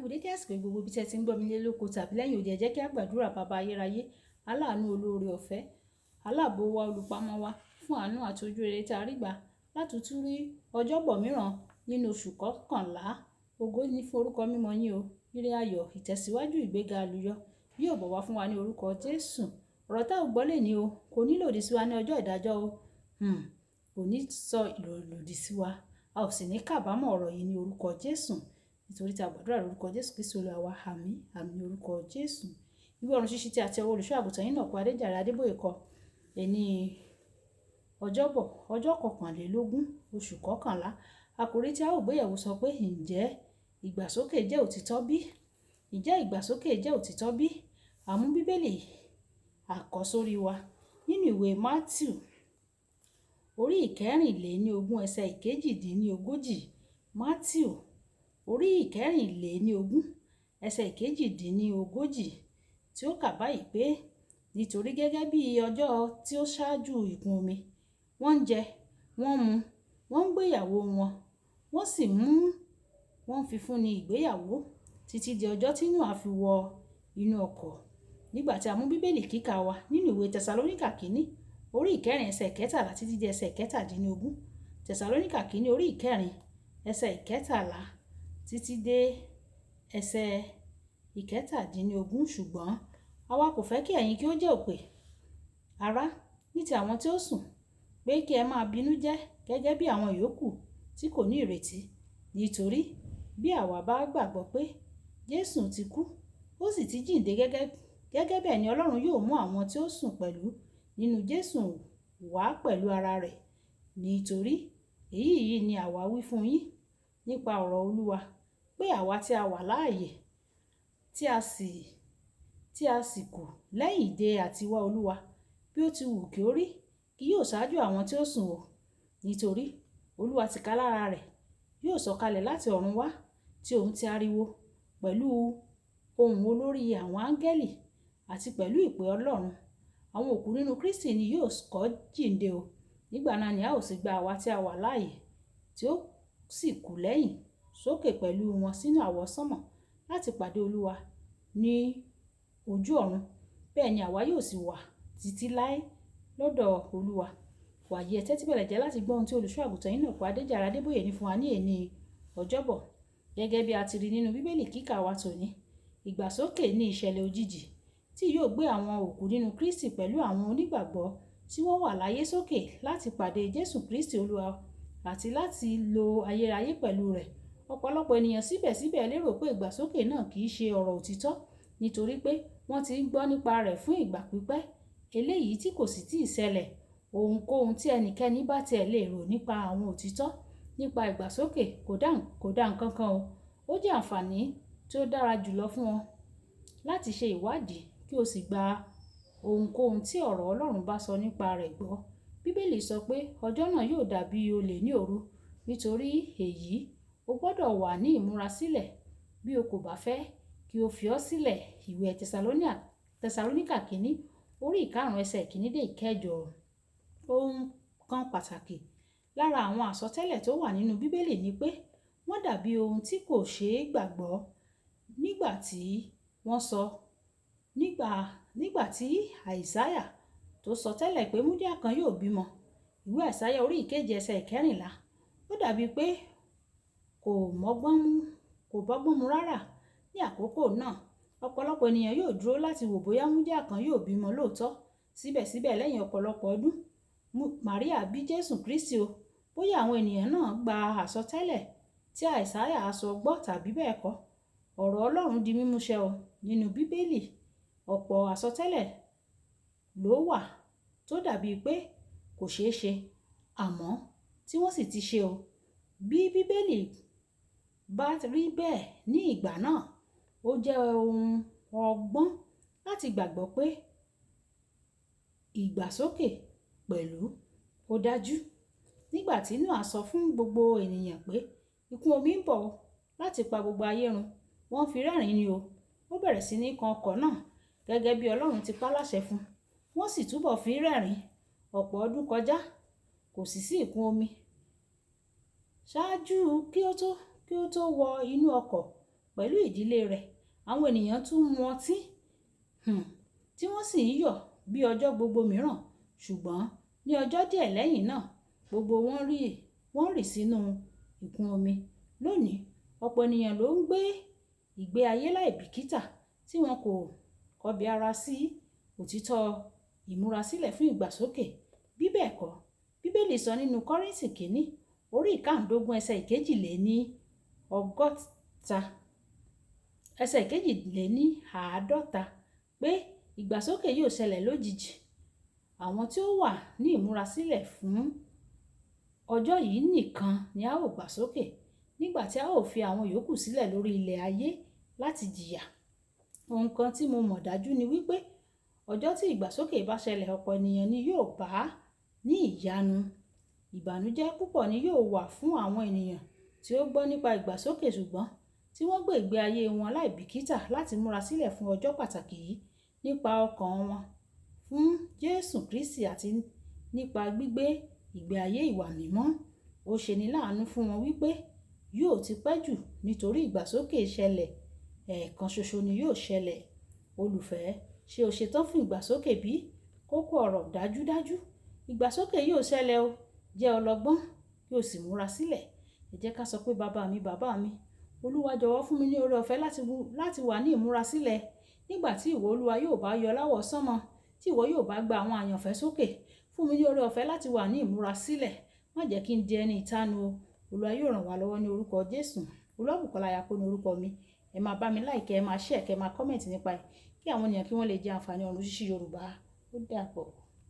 kú dédé àsìkò gbogbo bí tẹ́ ti ń gbọ́ mi lé lóko tàbí lẹ́yìn odi, ẹ jẹ́ kí a gbàdúrà. Bàbá ayérayé, aláàánú, olóore ọ̀fẹ́, aláàbò wa, olùpamọ́ wa, fún àánú àti ojú rere tí a rí gbà láti tún rí ọjọ́bọ̀ mìíràn nínú oṣù kọkànlá. Ògo ni fún orúkọ mímọ́ yín o. Ire ayọ̀, ìtẹ̀síwájú, ìgbéga, àlùyọ yóò bọ̀ wá fún wa ní orúkọ Jésù. Ọ̀rọ̀ tá ò gbọ́ lè ní o kò ní lòdì sí wa ní ọjọ́ ìdájọ́ o. Kò ní sọ ìlòdì sí wa, a ò sì ní kábàámọ̀ ọ̀rọ̀ yìí ní orúkọ Jésù. Nítorí tí a gbàdúrà lórúkọ Jésù Kristi Olúwa wa, àmín àmín ní orúkọ Jésù. Ìwé ọ̀run ṣíṣí tí a ti ọwọ́ olùṣọ́ àgùntàn yín náà kọ Adéjàre Adébóyè kọ ẹni ọjọ́bọ̀ ọjọ́ 21 oṣù kọkànlá. Àkòrí tí a ó gbéyẹ̀wò sọ pé ǹjẹ́ ìgbàsókè jẹ́ òtítọ́ bí? Ǹjẹ́ ìgbàsókè jẹ́ òtítọ́ bí? Àmú bíbélì àkọ́sórí wa nínú ìwé Mátíù orí 24 ẹsẹ̀ 18. Mátíù orí 24 ẹsẹ̀ 18 tí ó kà báyìí pé nítorí gẹ́gẹ́ bí ọjọ́ tí ó ṣáájú ìkún omi, wọ́n ń jẹ, wọ́n mu, wọ́n ń gbéyàwó wọn, wọ́n sì wọ́n fi fún ní ìgbéyàwó títí di ọjọ́ tí Nóà fi wọ inú ọkọ̀. Nígbà tí a mú bíbélì kíkà wa nínú ìwé Tẹsalóníkà kínní orí 4 ẹsẹ̀ 13 títí di ẹsẹ̀ 17. Tẹsalóníkà kínní orí 4 ẹsẹ̀ 13 títí dé ẹsẹ̀ 17. Ṣùgbọ́n àwa kò fẹ́ kí ẹ̀yin kí ó jẹ́ òpè, ará, ní ti àwọn tí ó sùn, pé kí ẹ máa bínú jẹ́ gẹ́gẹ́ bí àwọn yòókù tí kò ní ìrètí. Nítorí bí àwa bá gbàgbọ́ pé Jésù ti kú, ó sì ti jíǹde gẹ́gẹ́ bẹ́ẹ̀ ni Ọlọ́run yóò mú àwọn tí ó sùn pẹ̀lú nínú Jésù wá pẹ̀lú ara rẹ̀. Nítorí èyí ni àwa wí fún yín nípa ọ̀rọ̀ Olúwa, pé àwa tí a wà láàyè tí a sì kù lẹ́yìn ìdè àti wá Olúwa bí ó ti wù kí ó rí, kì yóò ṣáájú àwọn tí ó sùn o. Nítorí Olúwa tìkálára rẹ̀ yóò sọ̀kalẹ̀ láti ọ̀run wá tí òun ti ariwo, pẹ̀lú ohùn olórí àwọn áńgẹ́lì àti pẹ̀lú ìpè Ọlọ́run. Àwọn òkú nínú Kristi ni yóò kọ́ jíǹde o. Nígbà náà ni a ó sì gba àwa tí a wà láàyè tí ó sì kù lẹ́yìn sókè pẹ̀lú wọn sínú àwọsánmọ̀ láti pàdé Olúwa ní ojú ọ̀run. Bẹ́ẹ̀ ni àwa yóò sì wà títí láé lọ́dọ̀ Olúwa. Wàyí ẹ tẹ́tí bẹ̀lẹ̀ jẹ́ láti gbọ́ ohun tí olùṣọ́ àgùntàn yín náà kọ Adéjàre Adébóyè ní fún wa ní èní ọjọ́bọ̀. Gẹ́gẹ́ bí a ti rí nínú bíbélì kíkà wa tòní, ìgbàsókè ní ìṣẹ̀lẹ̀ òjijì tí yóò gbé àwọn òkú nínú Kristi pẹ̀lú àwọn onígbàgbọ́ tí wọ́n wà láyé sókè láti pàdé Jésù Kristi Olúwa àti láti lo ayérayé pẹ̀lú rẹ̀. Ọ̀pọ̀lọpọ̀ ènìyàn síbẹ̀síbẹ̀ lérò pé ìgbàsókè náà kì í ṣe ọ̀rọ̀ òtítọ́ nítorí pé wọ́n ti ń gbọ́ nípa rẹ̀ fún ìgbà pípẹ́, eléyìí tí kò sì tíì ṣẹlẹ̀. Ohunkóhun tí ẹnikẹ́ni bá tiẹ̀ lè rò nípa àwọn òtítọ́ nípa ìgbàsókè kò dá nǹkan kan o. Ó jẹ́ àǹfààní tí ó dára jùlọ fún wọn láti ṣe ìwádìí kí o sì gba ohunkóhun tí ọ̀rọ̀ Ọlọ́run bá sọ nípa rẹ̀ gbọ́. Bíbélì sọ pé ọjọ́ náà yóò dàbí olè ní òru. Nítorí èyí, o gbọ́dọ̀ wà ní ìmúrasílẹ̀ bí o kò bá fẹ́ kí o fi ọ́ sílẹ̀. Ìwé Tẹsalóníkà kínní orí 5 ẹsẹ̀ 1 dé 9. Ohun kan pàtàkì lára àwọn àsọtẹ́lẹ̀ tó wà nínú bíbélì ni pé wọ́n dàbí ohun tí kò ṣeé gbàgbọ́. Nígbà tí Àìsáyà tó sọ tẹ́lẹ̀ pé wúńdíá kan yóò bímọ, ìwé Àìsáyà orí 7 ẹsẹ̀ 14, ó dàbí pé kò bọ́gbọ́n mu rárá. Ní àkókò náà, ọ̀pọ̀lọpọ̀ ènìyàn yóò dúró láti wò bóyá wúńdíá kan yóò bímọ lóòótọ́. Síbẹ̀síbẹ̀ lẹ́yìn ọ̀pọ̀lọpọ̀ ọdún, Màríà bí Jésù Kristi o. Bóyá àwọn ènìyàn náà gba àsọtẹ́lẹ̀ tí Àìsáyà sọ gbọ́ tàbí bẹ́ẹ̀ kọ́, ọ̀rọ̀ Ọlọ́run di mímúṣẹ o. Nínú bíbélì, ọ̀pọ̀ àsọtẹ́lẹ̀ ló wà tó dàbí pé kò ṣeé ṣe, àmọ́ tí wọ́n sì ti ṣe o. Bí bíbélì bá rí bẹ́ẹ̀ ní ìgbà náà, ó jẹ́ ohun ọgbọ́n láti gbàgbọ́ pé ìgbàsókè pẹ̀lú ó dájú. Nígbà tí Nóà sọ fún gbogbo ènìyàn pé ìkún omi ń bọ̀ láti pa gbogbo ayé run, wọ́n fi rẹ́rìn-ín ni o. Ó bẹ̀rẹ̀ sí ní kan ọkọ̀ náà gẹ́gẹ́ bí Ọlọ́run ti pa láṣẹ fún. Wọ́n sì túbọ̀ fi rẹ́rìn-ín. Ọ̀pọ̀ ọdún kọjá, kò sì sí ìkún omi. Ṣáájú kí ó tó wọ inú ọkọ̀ pẹ̀lú ìdílé rẹ̀. Àwọn ènìyàn tún mu ọtí tí wọ́n sì ń yọ̀ bí ọjọ́ gbogbo mìíràn. Ṣùgbọ́n ní ọjọ́ díẹ̀ lẹ́yìn náà, gbogbo wọn rì sínú ìkún omi. Lónìí, ọ̀pọ̀ ènìyàn ló ń gbé ìgbé ayé láìbìkítà tí wọn kò kọbi ara sí òtítọ́ ìmúrasílẹ̀ fún ìgbàsókè. Bí bẹ́ẹ̀ kọ́, Bíbélì sọ nínú Kọ́ríńtì kìíní orí 15 ẹsẹ̀ ìkejìléní-àádọ́ta pé ìgbàsókè yóò ṣẹlẹ̀ lójijì. Àwọn tí ó wà ní ìmúrasílẹ̀ fún ọjọ́ yìí nìkan ni a ó gbà sókè, nígbà tí a ó fi àwọn yòókù sílẹ̀ lórí ilẹ̀ ayé láti jìyà. Ohun kan tí mo mọ̀ dájú ni wípé ọjọ́ tí ìgbàsókè bá ṣẹlẹ̀, ọ̀pọ̀ ènìyàn ni yóò bá ní ìyanu. Ìbànújẹ́ púpọ̀ ni yóò wà fún àwọn ènìyàn tí ó gbọ́ nípa ìgbàsókè ṣùgbọ́n tí wọ́n gbé ìgbé ayé wọn láìbìkítà láti múra sílẹ̀ fún ọjọ́ pàtàkì yìí nípa ọkàn wọn fún Jésù Kristi àti nípa gbígbé ìgbé ayé ìwà mímọ́. Ó ṣeni láàánú fún wọn wípé yóò ti pẹ́ jù nítorí ìgbàsókè ṣẹlẹ̀ ẹ̀ẹ̀kan ṣoṣo ni yóò ṣẹlẹ̀. Olùfẹ́, ṣé o ṣetán fún ìgbàsókè bí? Kókó ọ̀rọ̀ dájúdájú. Ìgbàsókè yóò ṣẹlẹ̀ o. Jẹ́ ọlọ́gbọ́n kí o sì múra sílẹ̀. Ẹ jẹ́ ká sọ pé bàbá mi, Olúwa jọ̀wọ́ fún mi ní oore ọ̀fẹ́ láti wà ní ìmúrasílẹ̀ nígbà tí ìwọ Olúwa yóò bá yọ láwọ̀ sánmọ̀, tí ìwọ yóò bá gba àwọn àyànfẹ́ sókè. Fún mi ní oore ọ̀fẹ́ láti wà ní ìmúrasílẹ̀. Má jẹ́ kí n di ẹni ìtánu o. Olúwa yóò ràn wá lọ́wọ́ ní orúkọ Jésù. Olúwabùkọ́lá Ayápé ní orúkọ mi. Ẹ máa bá mi like, ẹ máa share, ẹ máa comment nípa ẹ̀ kí àwọn ènìyàn kí wọ́n lè jẹ àǹfààní ọ̀run ṣíṣí Yorùbá. Ó dàbọ̀.